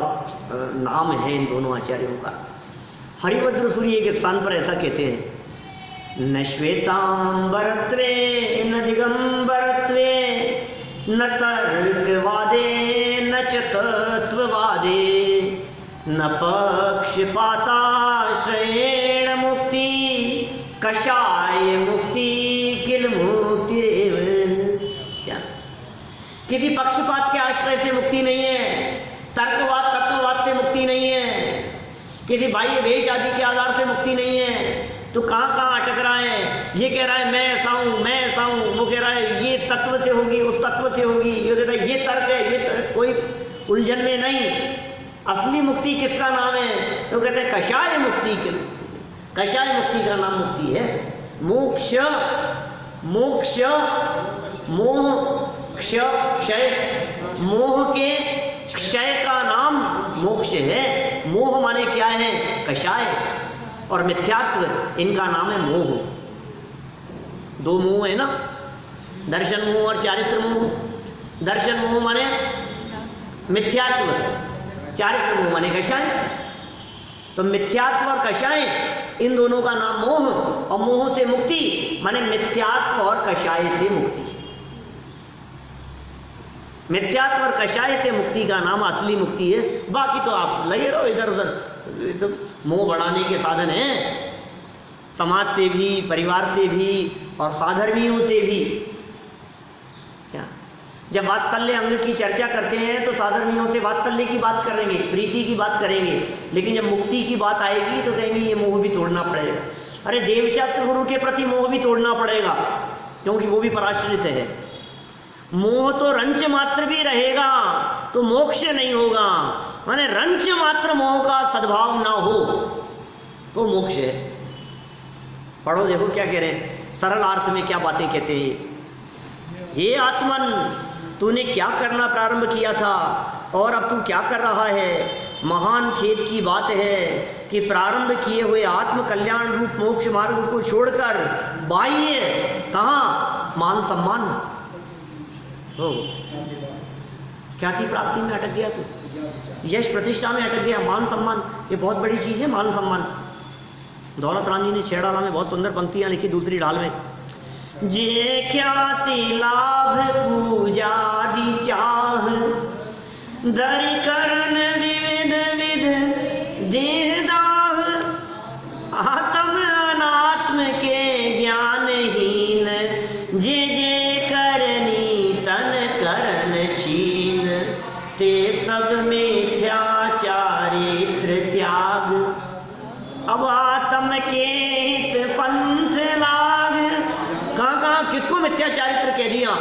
[SPEAKER 1] नाम है इन दोनों आचार्यों का। हरिभद्र सूरी एक स्थान पर ऐसा कहते हैं, न श्वेतांबरत्वे न दिगंबरत्वे न तर्कवादे न च तत्ववादे न पक्षपाताश्रयेण मुक्ति कषाय मुक्ति किल मुक्तिरेव। क्या किसी पक्षपात के आश्रय से मुक्ति नहीं है, तर्कवाद तत्ववाद से मुक्ति नहीं है, किसी बाह्य वेश आदि के आधार से मुक्ति नहीं है। तो कहाँ कहाँ अटक रहा है? ये कह रहा है मैं ऐसा हूँ, मैं ऐसा हूँ, वो कह रहा है ये इस तत्व से होगी, उस तत्व से होगी, ये कहता है ये तर्क है, ये तर्क, कोई उलझन में नहीं। असली मुक्ति किसका नाम है? तो कहते हैं कषाय मुक्ति के, कषाय मुक्ति का नाम मुक्ति है। मोक्ष, मोक्ष मोह क्षय, मोह के क्षय का नाम मोक्ष है। मोह माने क्या है? कषाय, और मिथ्यात्व इनका नाम है मोह। दो मोह है ना, दर्शन मोह और चारित्र मोह। दर्शन मोह माने मिथ्यात्व, चारित्र मोह माने कषाय। तो मिथ्यात्व और कषाय इन दोनों का नाम मोह, और मोह से मुक्ति माने मिथ्यात्व और कषाय से मुक्ति। मिथ्यात्व और कषाय से मुक्ति का नाम असली मुक्ति है। बाकी तो आप लगे रहो इधर उधर, तो मोह बढ़ाने के साधन हैं, समाज से भी, परिवार से भी और साधर्मियों से भी। क्या जब वात्सल्य अंग की चर्चा करते हैं तो साधर्मियों से वात्सल्य की बात करेंगे, प्रीति की बात करेंगे, लेकिन जब मुक्ति की बात आएगी तो कहेंगे ये मोह भी तोड़ना पड़ेगा। अरे देवशास्त्र गुरु के प्रति मोह भी तोड़ना पड़ेगा, क्योंकि वो भी पराश्रित है। मोह तो रंच मात्र भी रहेगा तो मोक्ष नहीं होगा, माने रंच मात्र मोह का सद्भाव ना हो तो मोक्ष है। पढ़ो देखो क्या कह रहे हैं, सरल अर्थ में क्या बातें कहते हैं। हे आत्मन, तूने क्या करना प्रारंभ किया था और अब तू क्या कर रहा है? महान खेद की बात है कि प्रारंभ किए हुए आत्म कल्याण रूप मोक्ष मार्ग को छोड़कर बाह्य कहाँ मान सम्मान हो, ख्याति प्राप्ति में अटक गया तू, यश प्रतिष्ठा में अटक गया, मान सम्मान, ये बहुत बड़ी चीज है मान सम्मान। दौलत राम जी ने छेड़ाला में बहुत सुंदर पंक्तियां लिखी दूसरी ढाल में, जे ख्याति लाभ पूजादि चाह, धरि करन विविध विध देहदाह, आत्म अनात्म के ज्ञानहीन, जे जे करनी तन करन छीन, ते सब मिथ्या चारित्र त्याग, अब आत्म के हित पंथ लाग। कहाँ कहाँ किसको मिथ्या चारित्र कह दिया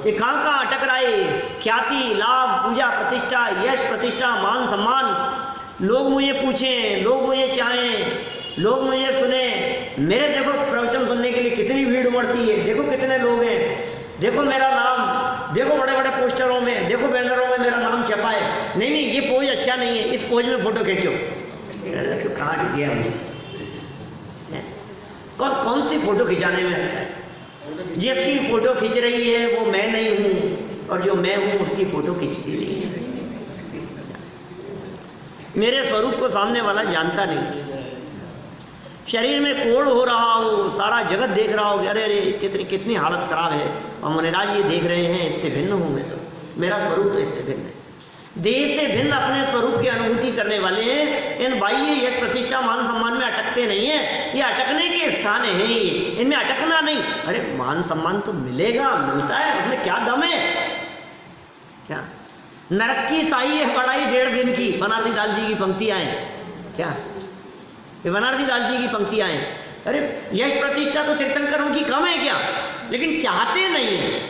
[SPEAKER 1] कि कहाँ कहाँ अटक रहे, ख्याति लाभ पूजा प्रतिष्ठा यश प्रतिष्ठा मान सम्मान, लोग मुझे पूछें, लोग मुझे चाहें, लोग मुझे सुने। मेरे देखो प्रवचन सुनने के लिए कितनी भीड़ उमड़ती है, देखो कितने लोग हैं, देखो मेरा नाम, देखो बड़े बड़े पोस्टरों में, देखो बैनरों में मेरा नाम छपा है। नहीं नहीं, ये पोज अच्छा नहीं है, इस पोज में फोटो खींचो। तो कहाँ गया मुझे, कौन सी फोटो खिंचाने में लगता है? जिसकी फोटो खींच रही है वो मैं नहीं हूं, और जो मैं हूं उसकी फोटो खींचती नहीं है। मेरे स्वरूप को सामने वाला जानता नहीं। शरीर में कोढ़ हो रहा हो, सारा जगत देख रहा हो कि अरे अरे कितनी कितनी हालत खराब है, और मुनिराज ये देख रहे हैं, इससे भिन्न हूं मैं, तो मेरा स्वरूप तो इससे भिन्न है। देह से भिन्न अपने स्वरूप की अनुभूति करने वाले इन बाह्य यश प्रतिष्ठा मान सम्मान में अटकते नहीं है। ये अटकने के स्थान है, ये इनमें अटकना नहीं। अरे मान सम्मान तो मिलेगा, मिलता है, उसमें क्या दम है? क्या नरक की साई है बड़ाई 1.5 दिन की, बनारसी दाल जी की पंक्तियां हैं क्या? ये बनारसी दाल जी की पंक्तियां हैं। अरे यश प्रतिष्ठा तो तीर्थंकरों की कम है क्या? लेकिन चाहते नहीं है,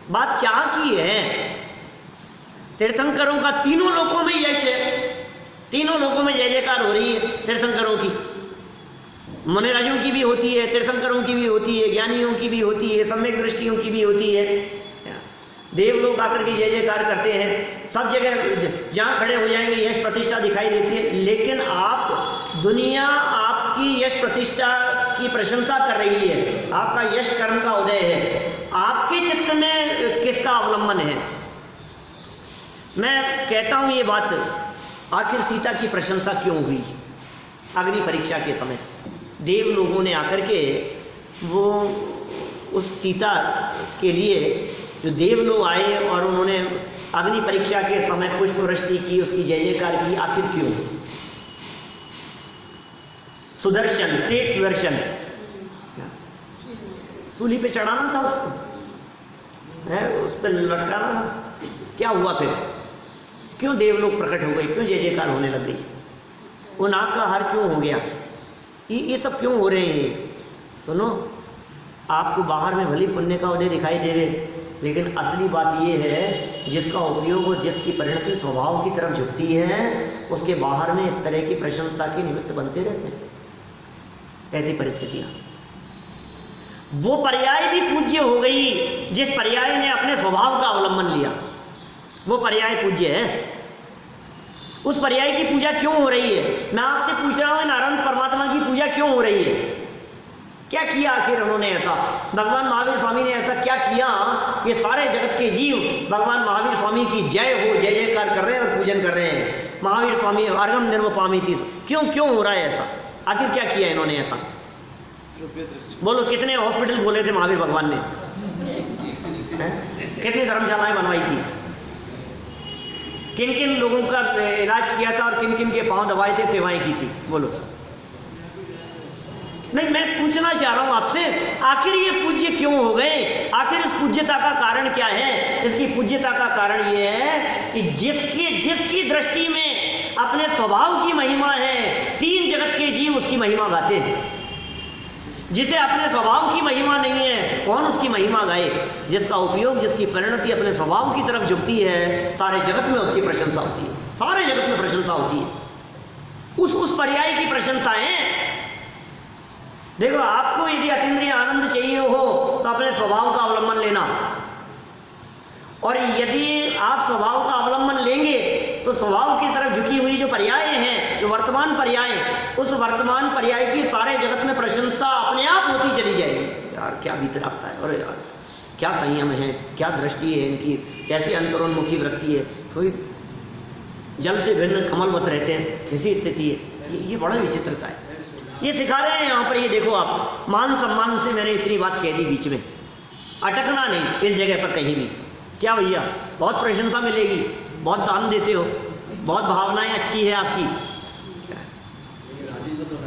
[SPEAKER 1] बात चाह की है। तीर्थंकरों का तीनों लोकों में यश है, तीनों लोकों में जय जयकार हो रही है तीर्थंकरों की। मुनिराजों की भी होती है, तीर्थंकरों की भी होती है, ज्ञानियों की भी होती है, सम्यक दृष्टियों की भी होती है। देव लोग आकर के जय जयकार करते हैं, सब जगह जहाँ खड़े हो जाएंगे यश प्रतिष्ठा दिखाई देती है। लेकिन आप, दुनिया आपकी यश प्रतिष्ठा की प्रशंसा कर रही है, आपका यश कर्म का उदय है, आपके चित्त में किसका अवलंबन है? मैं कहता हूं ये बात, आखिर सीता की प्रशंसा क्यों हुई? अग्नि परीक्षा के समय देव लोगों ने आकर के वो उस सीता के लिए, जो देव लोग आए और उन्होंने अग्नि परीक्षा के समय पुष्प वृष्टि की, उसकी जय जयकार की, आखिर क्यों? सुदर्शन, सेठ सुदर्शन, सूली पे चढ़ाना था उसको, है उस पर लटकाना था। क्या हुआ फिर? क्यों देवलोक प्रकट हो गए? क्यों जय जयकार होने लग गई? वो नाग का हार क्यों हो गया? ये सब क्यों हो रहे हैं? सुनो, आपको बाहर में भली पुण्य का उदय दिखाई देवे, लेकिन असली बात ये है, जिसका उपयोग और जिसकी परिणति स्वभाव की तरफ झुकती है, उसके बाहर में इस तरह की प्रशंसा के निमित्त बनते रहते हैं। ऐसी परिस्थितियां, वो पर्याय भी पूज्य हो गई जिस पर्याय ने अपने स्वभाव का अवलंबन लिया, वो पर्याय पूज्य है। उस पर्याय की पूजा क्यों हो रही है? मैं आपसे पूछ रहा हूं, इन अनंत परमात्मा की पूजा क्यों हो रही है? क्या किया आखिर उन्होंने ऐसा? भगवान महावीर स्वामी ने ऐसा क्या किया कि सारे जगत के जीव भगवान महावीर स्वामी की जय हो, जय जयकार कर रहे हैं और पूजन कर रहे हैं? महावीर स्वामी अर्घम निर्वपामिति, क्यों हो रहा है ऐसा? आखिर क्या किया इन्होंने ऐसा? बोलो, कितने हॉस्पिटल खोले थे महावीर भगवान ने? कितनी धर्मशालाएं बनवाई थी? किन किन लोगों का इलाज किया था और किन किन के पांव दबाए थे, सेवाएं की थी? बोलो। नहीं, मैं पूछना चाह रहा हूं आपसे, आखिर ये पूज्य क्यों हो गए? आखिर इस पूज्यता का कारण क्या है? इसकी पूज्यता का कारण ये है कि जिसकी दृष्टि में अपने स्वभाव की महिमा है, 3 जगत के जीव उसकी महिमा गाते हैं। जिसे अपने स्वभाव की महिमा नहीं है, कौन उसकी महिमा गाए? जिसका उपयोग, जिसकी परिणति अपने स्वभाव की तरफ झुकती है, सारे जगत में उसकी प्रशंसा होती है, सारे जगत में प्रशंसा होती है। उस पर्याय की प्रशंसा है। देखो, आपको यदि अतीन्द्रिय आनंद चाहिए हो तो अपने स्वभाव का अवलंबन लेना, और यदि आप स्वभाव का अवलंबन लेंगे तो स्वभाव की तरफ झुकी हुई जो पर्याय हैं, जो वर्तमान पर्याय, उस वर्तमान पर्याय की सारे जगत में प्रशंसा अपने आप होती चली जाएगी। यार क्या भीतर आता है, अरे यार क्या संयम है, क्या दृष्टि है इनकी, कैसी अंतरोन्मुखी वृत्ति है, कोई जल से भिन्न कमलवत रहते हैं, कैसी स्थिति है, ये बड़ा विचित्रता है। ये सिखा रहे हैं यहाँ पर, ये देखो आप, मान सम्मान से मैंने इतनी बात कह दी बीच में, अटकना नहीं इस जगह पर कहीं भी। क्या भैया, बहुत प्रशंसा मिलेगी, बहुत दान देते हो, बहुत भावनाएं अच्छी है आपकी,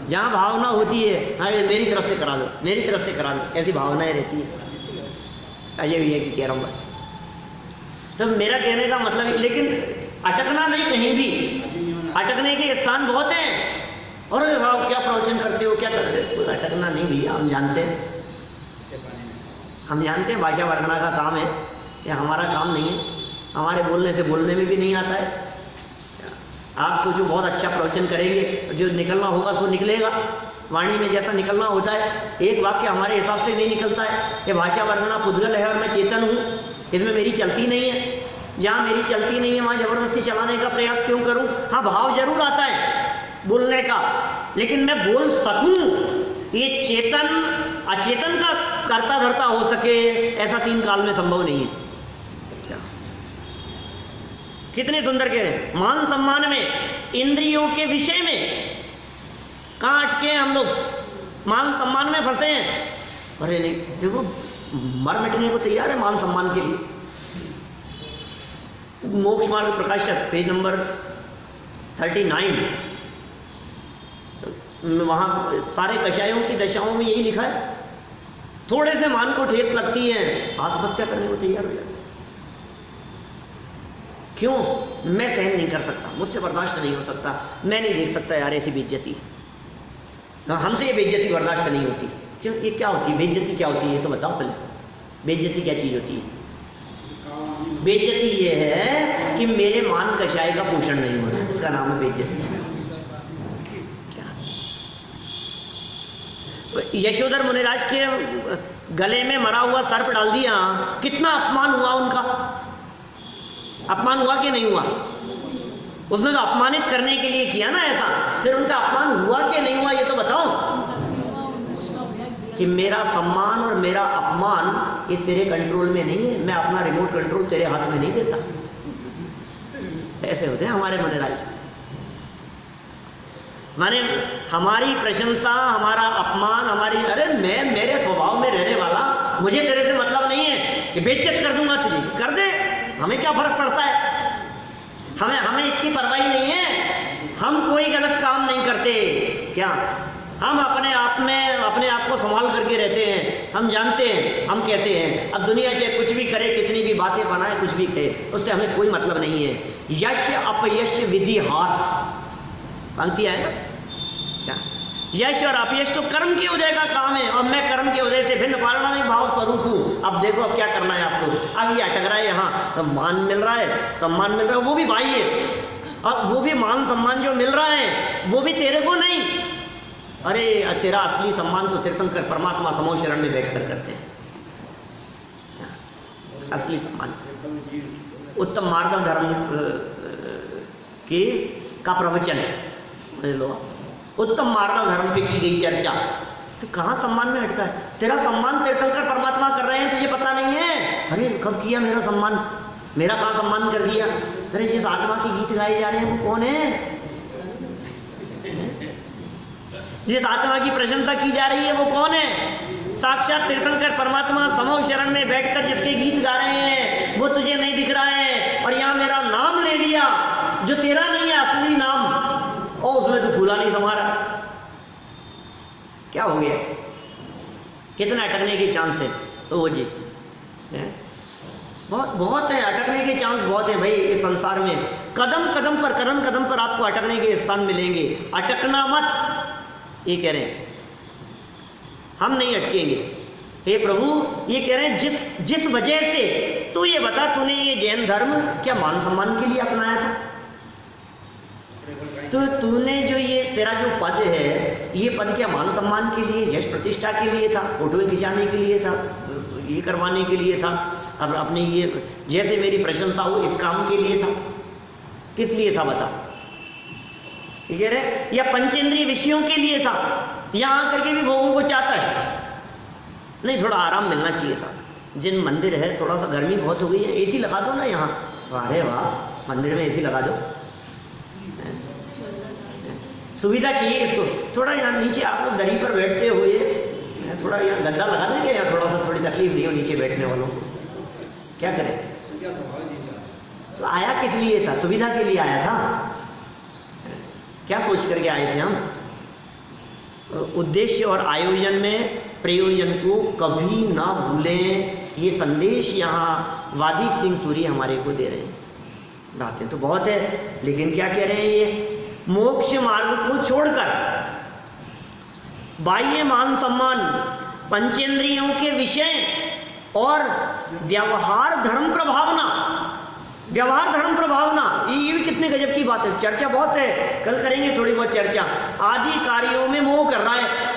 [SPEAKER 1] जहाँ भावना होती है हाँ मेरी तरफ से करा दो, मेरी तरफ से करा दो, ऐसी भावनाएं रहती है। अजय भैया की कह रहा हूँ बात। तो मेरा कहने का मतलब है, लेकिन अटकना नहीं कहीं भी, अटकने के स्थान बहुत हैं। और क्या प्रवचन करते हो, क्या करते हो, अटकना नहीं भैया, हम जानते हैं, हम जानते हैं भाषा वर्णना का काम है, ये हमारा काम नहीं है, हमारे बोलने से बोलने में भी नहीं आता है। आप सोचो बहुत अच्छा प्रवचन करेंगे, जो निकलना होगा सो निकलेगा, वाणी में जैसा निकलना होता है, एक वाक्य हमारे हिसाब से नहीं निकलता है। ये भाषा वर्णना पुद्गल है और मैं चेतन हूँ, इसमें मेरी चलती नहीं है। जहाँ मेरी चलती नहीं है वहाँ जबरदस्ती चलाने का प्रयास क्यों करूँ? हाँ, भाव जरूर आता है बोलने का, लेकिन मैं बोल सकूं, ये चेतन अचेतन का करता धरता हो सके, ऐसा तीन काल में संभव नहीं है। कितने सुंदर कह रहे हैं, मान सम्मान में, इंद्रियों के विषय में कहाँ अटके हैं हम लोग, मान सम्मान में फंसे हैं। अरे नहीं, देखो मर मिटने को तैयार है मान सम्मान के लिए। मोक्ष मार्ग प्रकाशक पेज नंबर 39, वहाँ सारे कषायों की दशाओं में यही लिखा है, थोड़े से मान को ठेस लगती है आत्महत्या करने को तैयार हो जाते। क्यों? मैं सहन नहीं कर सकता, मुझसे बर्दाश्त नहीं हो सकता, मैं नहीं देख सकता यार ऐसी बेइज्जती, हमसे ये बेइज्जती बर्दाश्त नहीं होती। क्यों? ये क्या होती है बेइज्जती, क्या होती है ये तो बताओ पहले, बेइज्जती क्या चीज़ होती है? बेइज्जती ये है कि मेरे मान कषाय का पोषण नहीं हो रहा है, इसका नाम है बेइज्जती। यशोधर मुनिराज के गले में मरा हुआ सर्प डाल दिया, कितना अपमान हुआ उनका, अपमान हुआ कि नहीं हुआ? उसने तो अपमानित करने के लिए किया ना ऐसा, फिर उनका अपमान हुआ कि नहीं हुआ ये तो बताओ। कि मेरा सम्मान और मेरा अपमान ये तेरे कंट्रोल में नहीं है, मैं अपना रिमोट कंट्रोल तेरे हाथ में नहीं देता। ऐसे होते हैं हमारे मुनिराज, माने हमारी प्रशंसा, हमारा अपमान, हमारी, अरे मैं मेरे स्वभाव में रहने वाला, मुझे तेरे से मतलब नहीं है कि बेइज्जत कर दूंगा तुझे, कर दे, हमें क्या फर्क पड़ता है, हमें इसकी परवाही नहीं है। हम कोई गलत काम नहीं करते, क्या हम अपने आप में अपने आप को संभाल करके रहते हैं, हम जानते हैं हम कैसे हैं। अब दुनिया चाहे कुछ भी करे, कितनी भी बातें बनाए, कुछ भी कहे, उससे हमें कोई मतलब नहीं है। यश अपयश विधि हाथ, पंक्ति है ना क्या? यश और अपयश तो कर्म के उदय का काम है, और मैं कर्म के उदय से भिन्न पारिणामिक भाव स्वरूप हूँ। अब देखो अब क्या करना है आपको, अब ये अटक रहा है यहाँ, तो मान मिल रहा है, सम्मान मिल रहा है, वो भी भाई है, अब वो भी मान सम्मान जो मिल रहा है वो भी तेरे को नहीं। अरे तेरा असली सम्मान तो तीर्थंकर परमात्मा समूह शरण में बैठकर करते हैं, असली सम्मान। उत्तम मार्ग धर्म की का प्रवचन है, समझ लो, उत्तम मार्ग धर्म पे की गई चर्चा, तो कहाँ सम्मान में अटका है? तेरा सम्मान तीर्थंकर परमात्मा कर रहे हैं, तुझे पता नहीं है। अरे कब किया मेरा सम्मान, मेरा कहाँ सम्मान कर दिया? अरे जिस आत्मा के गीत गाए जा रहे हैं वो कौन है? जिस आत्मा की प्रशंसा की जा रही है वो कौन है? साक्षात तीर्थंकर परमात्मा समूह शरण में बैठकर जिसके गीत गा रहे हैं वो तुझे नहीं दिख रहा है, और यहाँ मेरा नाम ले लिया जो तेरा नहीं है असली नाम, और उसमें तो फूला नहीं समारा। क्या हो गया? कितना अटकने के चांस है? तो जी बहुत है, अटकने के चांस बहुत है भाई इस संसार में। कदम कदम पर आपको अटकने के स्थान मिलेंगे, अटकना मत, ये कह रहे हैं। हम नहीं अटकेंगे। हे प्रभु, ये कह रहे हैं जिस वजह से तू ये बता, तूने ये जैन धर्म क्या मान सम्मान के लिए अपनाया था? तो तूने जो ये तेरा जो पद है, ये पद क्या मान सम्मान के लिए, यश प्रतिष्ठा के लिए था, फोटो खिंचाने के लिए था, ये करवाने के लिए था, अब अपने ये जैसे मेरी प्रशंसा हो इस काम के लिए था, किस लिए था बता? कह रहे या पंचेंद्रिय विषयों के लिए था, यहां आकर के भी भोगों को चाहता है? नहीं, थोड़ा आराम मिलना चाहिए साहब, जिन मंदिर है, थोड़ा सा गर्मी बहुत हो गई है, एसी लगा दो ना यहाँ। अरे वाह, मंदिर में एसी लगा दो, सुविधा चाहिए इसको। थोड़ा यहाँ नीचे आप लोग दरी पर बैठते हुए थोड़ा यहाँ गद्दा लगा देंगे, या थोड़ा सा थोड़ी तकलीफ नहीं हो नीचे बैठने वालों को, क्या करें। तो आया किस लिए था? सुविधा के लिए आया था। क्या सोच करके आए थे हम? उद्देश्य और आयोजन में प्रयोजन को कभी ना भूलें, ये संदेश यहाँ वादीप सिंह सूरी हमारे को दे रहे हैं। बातें तो बहुत है, लेकिन क्या कह रहे हैं ये? मोक्ष मार्ग को छोड़कर बाह्य मान सम्मान, पंचेंद्रियों के विषय और व्यवहार धर्म प्रभावना, व्यवहार धर्म प्रभावना, ये भी कितने गजब की बात है। चर्चा बहुत है, कल करेंगे थोड़ी बहुत चर्चा। आदि कार्यों में मोह कर रहा है।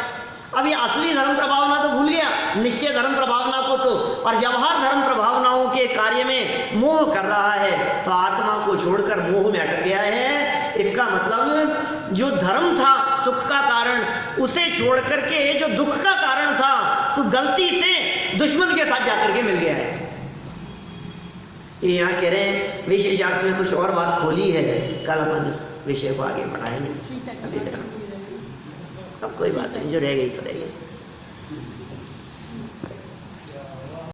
[SPEAKER 1] अब ये असली धर्म प्रभावना तो भूल गया, निश्चय धर्म प्रभावना को तो, और व्यवहार धर्म प्रभावनाओं के कार्य में मोह कर रहा है, तो आत्मा को छोड़कर मोह में अटक गया है। इसका मतलब जो धर्म था सुख का कारण, उसे छोड़ करके जो दुख का कारण था, तो गलती से दुश्मन के साथ जाकर के मिल गया है। ये यहाँ कह रहे हैं विशेषार्थ में कुछ और बात खोली है, कल अपन इस विषय को आगे बढ़ाएंगे। अभी तक अब कोई बात नहीं, जो रह गई सो रह गई।